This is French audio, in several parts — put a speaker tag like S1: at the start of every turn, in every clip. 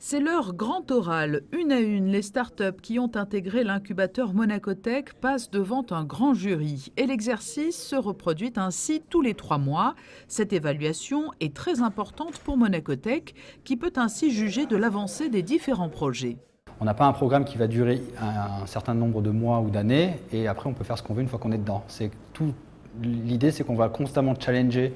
S1: C'est leur grand oral. Une à une, les startups qui ont intégré l'incubateur Monacotech passent devant un grand jury. Et l'exercice se reproduit ainsi tous les 3 mois. Cette évaluation est très importante pour Monacotech, qui peut ainsi juger de l'avancée des différents projets.
S2: On n'a pas un programme qui va durer un certain nombre de mois ou d'années et après on peut faire ce qu'on veut une fois qu'on est dedans. L'idée, c'est qu'on va constamment challenger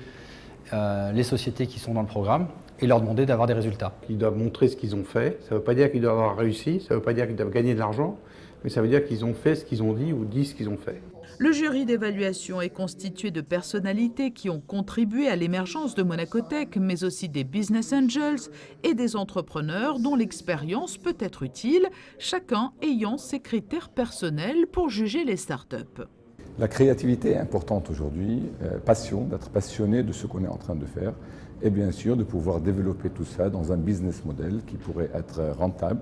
S2: les sociétés qui sont dans le programme et leur demander d'avoir des résultats.
S3: Ils doivent montrer ce qu'ils ont fait. Ça ne veut pas dire qu'ils doivent avoir réussi, ça ne veut pas dire qu'ils doivent gagner de l'argent, mais ça veut dire qu'ils ont fait ce qu'ils ont dit ou dit ce qu'ils ont fait.
S1: Le jury d'évaluation est constitué de personnalités qui ont contribué à l'émergence de Monacotech, mais aussi des business angels et des entrepreneurs dont l'expérience peut être utile, chacun ayant ses critères personnels pour juger les startups.
S4: La créativité est importante aujourd'hui, passion, d'être passionné de ce qu'on est en train de faire et bien sûr de pouvoir développer tout ça dans un business model qui pourrait être rentable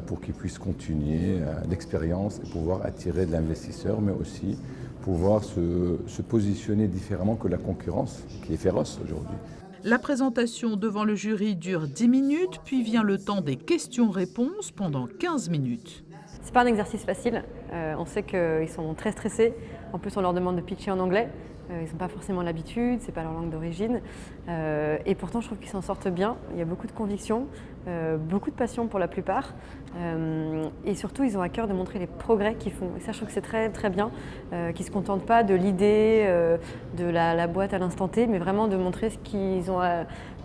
S4: pour qu'ils puissent continuer l'expérience et pouvoir attirer de l'investisseur, mais aussi pouvoir se positionner différemment que la concurrence qui est féroce aujourd'hui.
S1: La présentation devant le jury dure 10 minutes, puis vient le temps des questions-réponses pendant 15 minutes.
S5: C'est pas un exercice facile, on sait qu'ils sont très stressés, en plus on leur demande de pitcher en anglais, ils n'ont pas forcément l'habitude, c'est pas leur langue d'origine, et pourtant je trouve qu'ils s'en sortent bien, il y a beaucoup de conviction, beaucoup de passion pour la plupart, et surtout ils ont à cœur de montrer les progrès qu'ils font, et ça je trouve que c'est très très bien, qu'ils ne se contentent pas de l'idée, de la boîte à l'instant T, mais vraiment de montrer ce qu'ils ont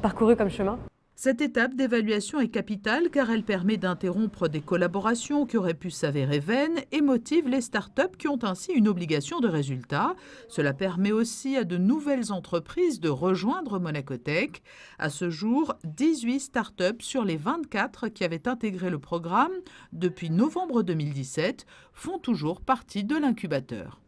S5: parcouru comme chemin.
S1: Cette étape d'évaluation est capitale car elle permet d'interrompre des collaborations qui auraient pu s'avérer vaines et motive les startups qui ont ainsi une obligation de résultat. Cela permet aussi à de nouvelles entreprises de rejoindre Monacotech. À ce jour, 18 startups sur les 24 qui avaient intégré le programme depuis novembre 2017 font toujours partie de l'incubateur.